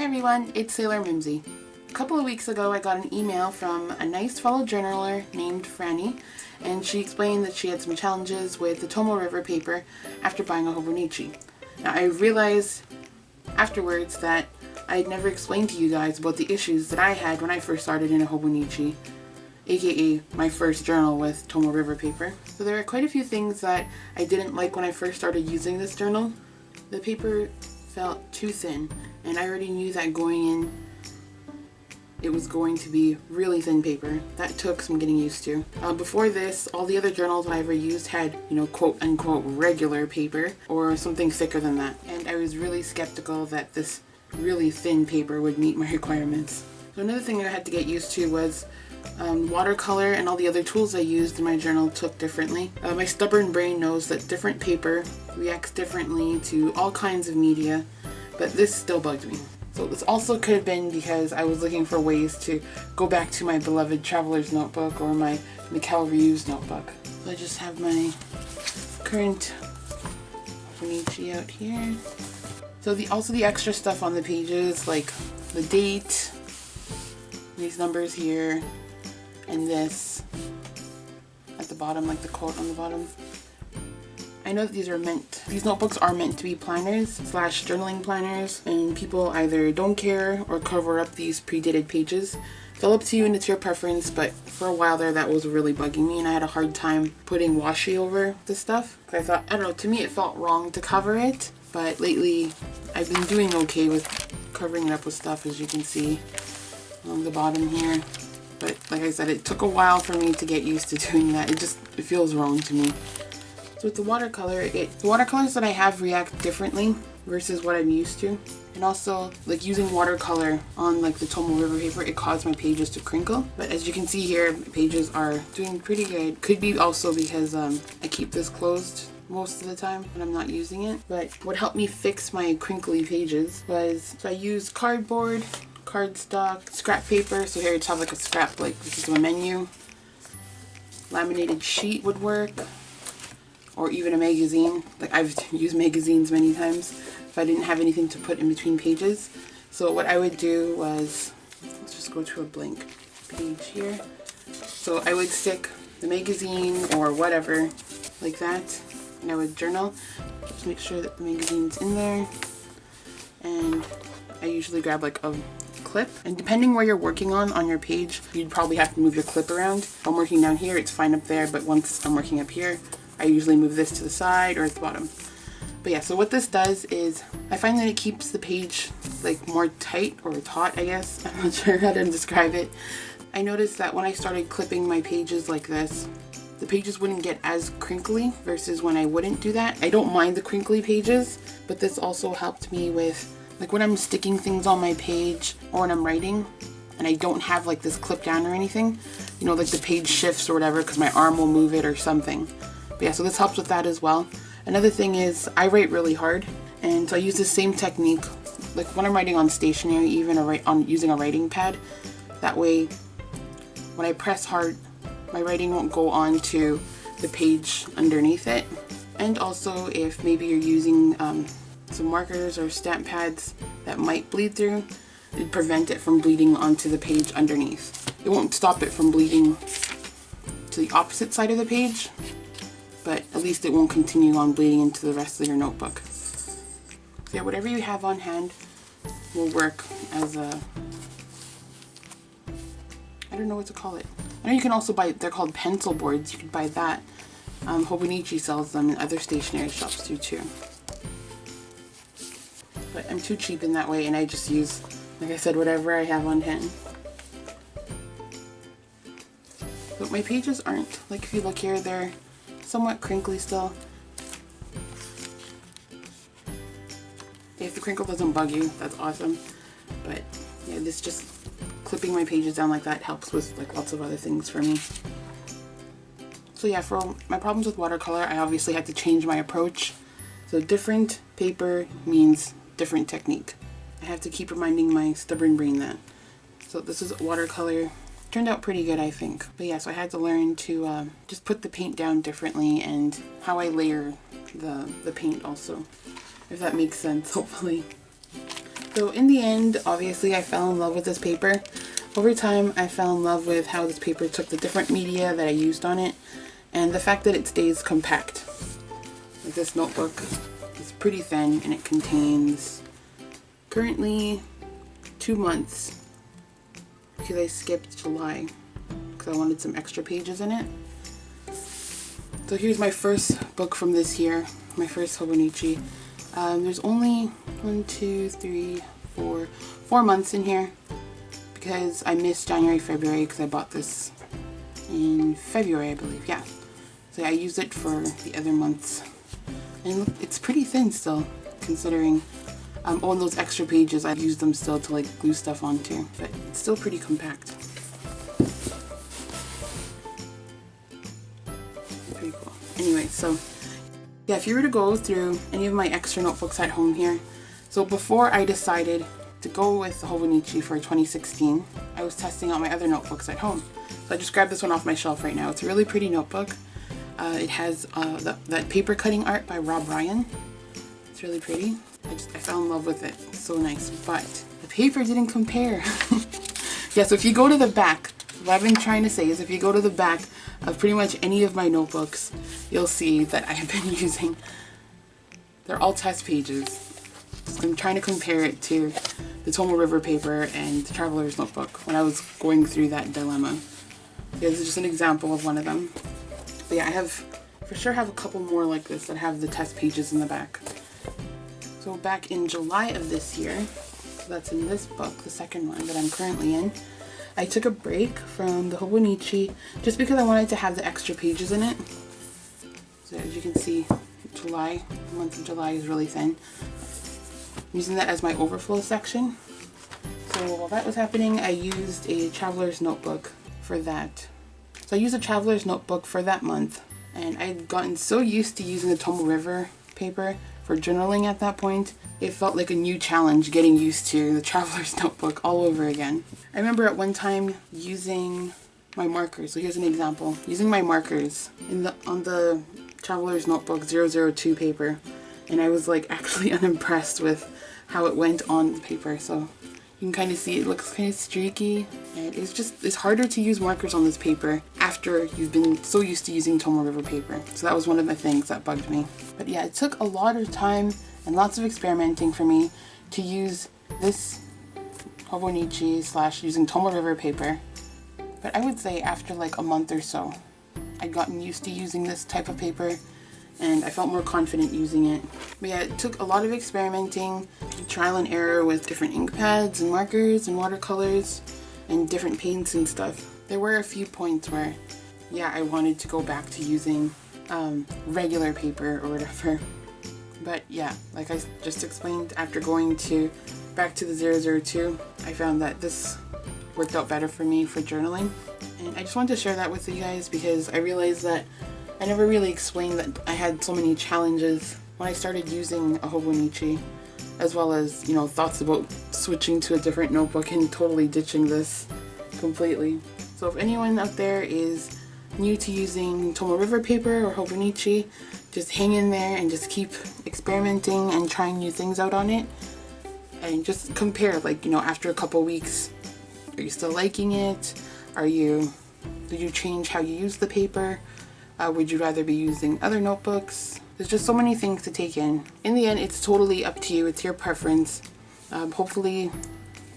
Hi everyone, it's Sailor Mimzy. A couple of weeks ago I got an email from a nice fellow journaler named Franny, and she explained that she had some challenges with the Tomoe River Paper after buying a Hobonichi. Now I realized afterwards that I had never explained to you guys about the issues that I had when I first started in a Hobonichi, aka my first journal with Tomoe River Paper. So there are quite a few things that I didn't like when I first started using this journal. The paper felt too thin, and I already knew that going in it was going to be really thin paper. That took some getting used to. Before this, all the other journals I ever used had, quote unquote regular paper or something thicker than that, and I was really skeptical that this really thin paper would meet my requirements. So another thing I had to get used to was watercolor, and all the other tools I used in my journal took differently. My stubborn brain knows that different paper reacts differently to all kinds of media, but this still bugged me. So this also could have been because I was looking for ways to go back to my beloved Traveler's Notebook or my Mikkel Reeves notebook. So I just have my current Hobonichi out here. So also the extra stuff on the pages, like the date, these numbers here, and this at the bottom, like the quote on the bottom. I know that these notebooks are meant to be planners / journaling planners, and people either don't care or cover up these pre-dated pages. It's all up to you and it's your preference, but for a while there that was really bugging me, and I had a hard time putting washi over this stuff. I thought, I don't know, to me it felt wrong to cover it, but lately I've been doing okay with covering it up with stuff, as you can see on the bottom here. But like I said, it took a while for me to get used to doing that. It feels wrong to me. So with the watercolor, the watercolors that I have react differently versus what I'm used to. And also, like using watercolor on like the Tomoe River paper, it caused my pages to crinkle. But as you can see here, the pages are doing pretty good. Could be also because I keep this closed most of the time when I'm not using it. But what helped me fix my crinkly pages was, so I used cardboard, cardstock, scrap paper. So here it's have like a scrap, like this is a menu. Laminated sheet would work, or even a magazine. Like I've used magazines many times if I didn't have anything to put in between pages. So what I would do was, let's just go to a blank page here. So I would stick the magazine or whatever like that, and I would journal. Just make sure that the magazine's in there, and I usually grab like a clip, and depending where you're working on your page, you'd probably have to move your clip around. If I'm working down here, it's fine up there, but once I'm working up here, I usually move this to the side or at the bottom. But yeah, so what this does is, I find that it keeps the page like more tight or taut, I guess. I'm not sure how to describe it. I noticed that when I started clipping my pages like this, the pages wouldn't get as crinkly versus when I wouldn't do that. I don't mind the crinkly pages, but this also helped me with, like when I'm sticking things on my page or when I'm writing and I don't have like this clip down or anything, like the page shifts or whatever because my arm will move it or something. But yeah, so this helps with that as well. Another thing is, I write really hard, and so I use the same technique, like when I'm writing on stationery, even using a writing pad. That way, when I press hard, my writing won't go onto the page underneath it. And also, if maybe you're using some markers or stamp pads that might bleed through, it'd prevent it from bleeding onto the page underneath. It won't stop it from bleeding to the opposite side of the page, but at least it won't continue on bleeding into the rest of your notebook. So yeah, whatever you have on hand will work as a, I don't know what to call it. I know you can also buy, they're called pencil boards, you could buy that. Hobonichi sells them, and other stationery shops do too. But I'm too cheap in that way, and I just use, like I said, whatever I have on hand. But my pages aren't. Like if you look here, they're somewhat crinkly still. If the crinkle doesn't bug you, that's awesome. But yeah, this just clipping my pages down like that helps with like lots of other things for me. So yeah, for my problems with watercolor, I obviously had to change my approach. So different paper means different technique. I have to keep reminding my stubborn brain that. So this is watercolor. Turned out pretty good, I think. But yeah, so I had to learn to just put the paint down differently, and how I layer the paint also, if that makes sense, hopefully. So in the end, obviously I fell in love with this paper. Over time, I fell in love with how this paper took the different media that I used on it, and the fact that it stays compact. Like this notebook is pretty thin, and it contains currently 2 months, because I skipped July because I wanted some extra pages in it. So here's my first book from this year, my first Hobonichi. There's only 4 months in here, because I missed January, February, because I bought this in February, I believe. Yeah, so I used it for the other months, and it's pretty thin still, considering all those extra pages I used them still to like glue stuff onto, but it's still pretty compact. Pretty cool. Anyway, so yeah, if you were to go through any of my extra notebooks at home here, so before I decided to go with the Hobonichi for 2016, I was testing out my other notebooks at home. So I just grabbed this one off my shelf right now. It's a really pretty notebook. It has that paper cutting art by Rob Ryan. It's really pretty. I fell in love with it. It's so nice. But the paper didn't compare. Yeah, so if you go to the back, what I've been trying to say is if you go to the back of pretty much any of my notebooks, you'll see that I have been using, they're all test pages. So I'm trying to compare it to the Tomoe River Paper and the Traveler's Notebook when I was going through that dilemma. Yeah, this is just an example of one of them. But yeah, I have, for sure have a couple more like this that have the test pages in the back. So back in July of this year, so that's in this book, the second one that I'm currently in, I took a break from the Hobonichi just because I wanted to have the extra pages in it. So as you can see, July, the month of July is really thin. I'm using that as my overflow section. So while that was happening, I used a Traveler's Notebook for that. So I used a Traveler's Notebook for that month, and I'd gotten so used to using the Tomoe River paper for journaling at that point, it felt like a new challenge getting used to the Traveler's Notebook all over again. I remember at one time using my markers. So here's an example. Using my markers on the Traveler's Notebook 002 paper, and I was like actually unimpressed with how it went on the paper. So you can kind of see it looks kind of streaky, and it's harder to use markers on this paper after you've been so used to using Tomoe River paper. So that was one of the things that bugged me. But yeah, it took a lot of time and lots of experimenting for me to use this Hobonichi / using Tomoe River paper. But I would say after like a month or so, I'd gotten used to using this type of paper, and I felt more confident using it. But yeah, it took a lot of experimenting, trial and error with different ink pads and markers and watercolors and different paints and stuff. There were a few points where, yeah, I wanted to go back to using regular paper or whatever. But yeah, like I just explained, after going back to the 002, I found that this worked out better for me for journaling. And I just wanted to share that with you guys because I realized that I never really explained that I had so many challenges when I started using a Hobonichi, as well as, you know, thoughts about switching to a different notebook and totally ditching this completely. So if anyone out there is new to using Tomoe River paper or Hobonichi, just hang in there and just keep experimenting and trying new things out on it, and just compare, like, you know, after a couple weeks, are you still liking it? Did you change how you use the paper? Would you rather be using other notebooks? There's just so many things to take in. In the end, it's totally up to you. It's your preference. Hopefully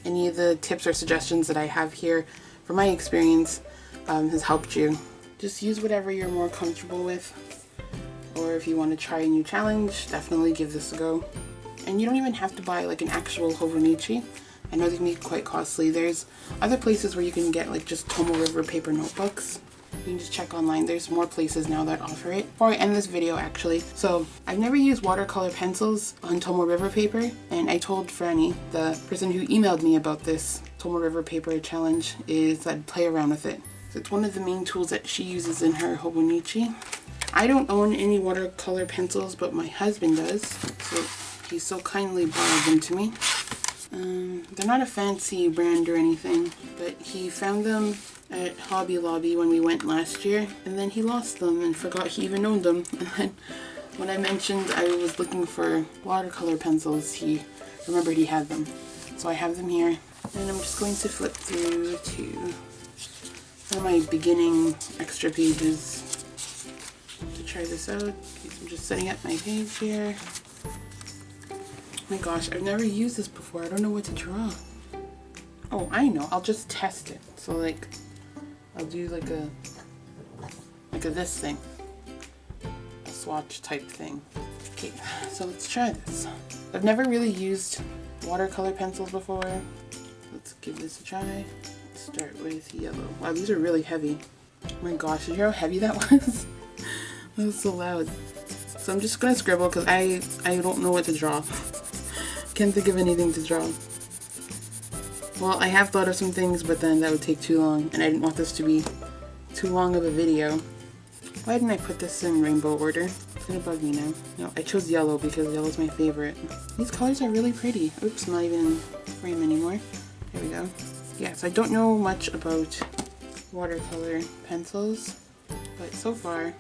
any of the tips or suggestions that I have here from my experience has helped you. Just use whatever you're more comfortable with. Or if you want to try a new challenge, definitely give this a go. And you don't even have to buy like an actual Hobonichi. I know they can be quite costly. There's other places where you can get like just Tomoe River paper notebooks. You can just check online. There's more places now that offer it. Before I end this video actually, so I've never used watercolor pencils on Tomoe River paper, and I told Franny, the person who emailed me about this Tomoe River paper challenge, is I'd play around with it. So it's one of the main tools that she uses in her Hobonichi. I don't own any watercolor pencils, but my husband does, so he so kindly borrowed them to me. They're not a fancy brand or anything, but he found them at Hobby Lobby when we went last year, and then he lost them and forgot he even owned them. And then when I mentioned I was looking for watercolor pencils, he remembered he had them. So I have them here, and I'm just going to flip through to one of my beginning extra pages to try this out. Okay, so I'm just setting up my page here. Oh my gosh, I've never used this before. I don't know what to draw. Oh, I know. I'll just test it. So like, I'll do like a this thing, a swatch type thing. Okay, so let's try this. I've never really used watercolor pencils before. Let's give this a try. Start with yellow. Wow, these are really heavy. Oh my gosh, did you hear how heavy that was? That was so loud. So I'm just gonna scribble because I don't know what to draw. Can't think of anything to draw. Well, I have thought of some things, but then that would take too long, and I didn't want this to be too long of a video. Why didn't I put this in rainbow order? It's gonna bug me now. No, I chose yellow because yellow's my favorite. These colors are really pretty. Oops, I'm not even in frame anymore. There we go. Yeah, so I don't know much about watercolor pencils, but so far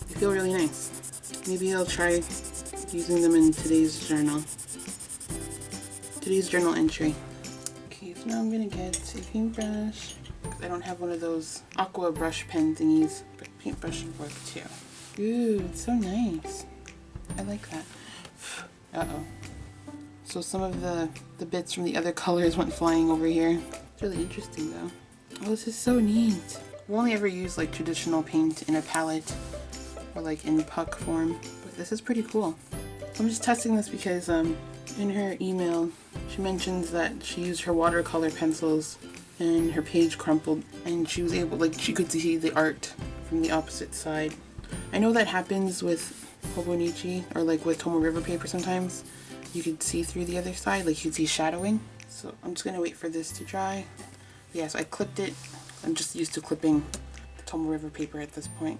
they feel really nice. Maybe I'll try using them in today's journal. Today's journal entry. Okay, so now I'm gonna get a paintbrush. I don't have one of those aqua brush pen thingies, but paintbrush should work too. Ooh, it's so nice. I like that. Uh-oh. So some of the bits from the other colors went flying over here. It's really interesting though. Oh, this is so neat. I've only ever used like traditional paint in a palette or like in puck form, but this is pretty cool. I'm just testing this because in her email she mentions that she used her watercolor pencils and her page crumpled, and she was able, like, she could see the art from the opposite side. I know that happens with Hobonichi or like with Tomoe River Paper sometimes. You could see through the other side, like you could see shadowing. So I'm just gonna wait for this to dry. Yeah, so I clipped it. I'm just used to clipping the Tomoe River Paper at this point.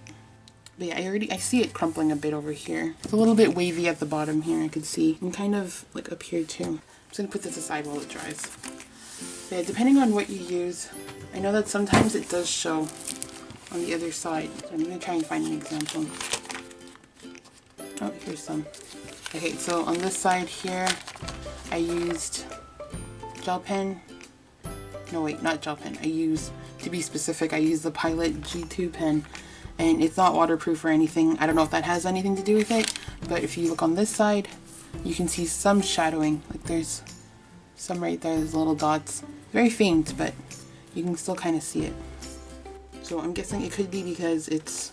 But yeah, I see it crumpling a bit over here. It's a little bit wavy at the bottom here, I could see. And kind of like up here too. I'm just gonna put this aside while it dries. Yeah, depending on what you use, I know that sometimes it does show on the other side. So I'm going to try and find an example. Oh, here's some. Okay, so on this side here, I used gel pen. No, wait, not gel pen. To be specific, I used the Pilot G2 pen. And it's not waterproof or anything. I don't know if that has anything to do with it. But if you look on this side, you can see some shadowing. Like there's some right there, there's little dots. Very faint, but you can still kind of see it. So I'm guessing it could be because it's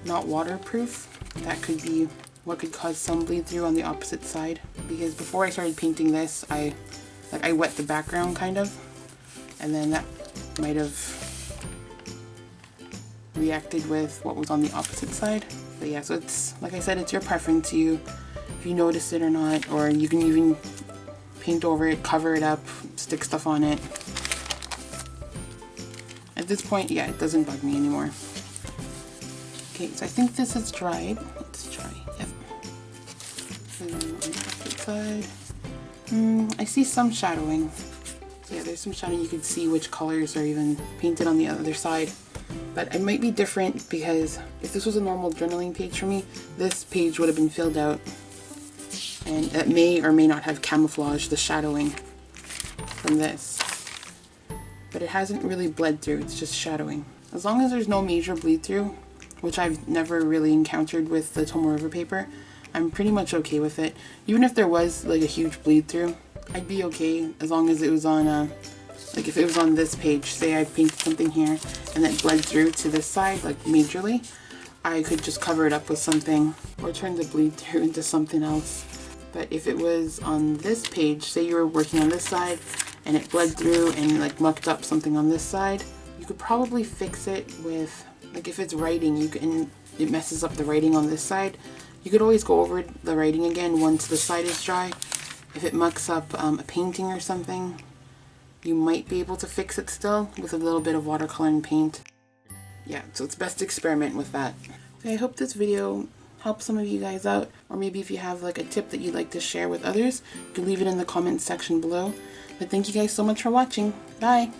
not waterproof. That could be what could cause some bleed through on the opposite side. Because before I started painting this, I wet the background kind of, and then that might have reacted with what was on the opposite side. But yeah, so it's, like I said, it's your preference. If you notice it or not, or you can even paint over it, cover it up, stick stuff on it. At this point, yeah, it doesn't bug me anymore. Okay, so I think this is dried. Let's try. Yep. And on the opposite side, I see some shadowing. So yeah, there's some shadowing. You can see which colors are even painted on the other side. But it might be different because if this was a normal journaling page for me, this page would have been filled out. And that may or may not have camouflaged the shadowing from this. But it hasn't really bled through, it's just shadowing. As long as there's no major bleed through, which I've never really encountered with the Tomoe River Paper, I'm pretty much okay with it. Even if there was like a huge bleed through, I'd be okay as long as it was on like if it was on this page, say I painted something here and then bled through to this side, like majorly, I could just cover it up with something or turn the bleed through into something else. But if it was on this page, say you were working on this side and it bled through and like mucked up something on this side, you could probably fix it with, like if it's writing, it messes up the writing on this side, you could always go over the writing again once the side is dry. If it mucks up a painting or something, you might be able to fix it still with a little bit of watercolor and paint. Yeah, so it's best to experiment with that. So I hope this video help some of you guys out, or maybe if you have like a tip that you'd like to share with others, you can leave it in the comments section below. But thank you guys so much for watching. Bye!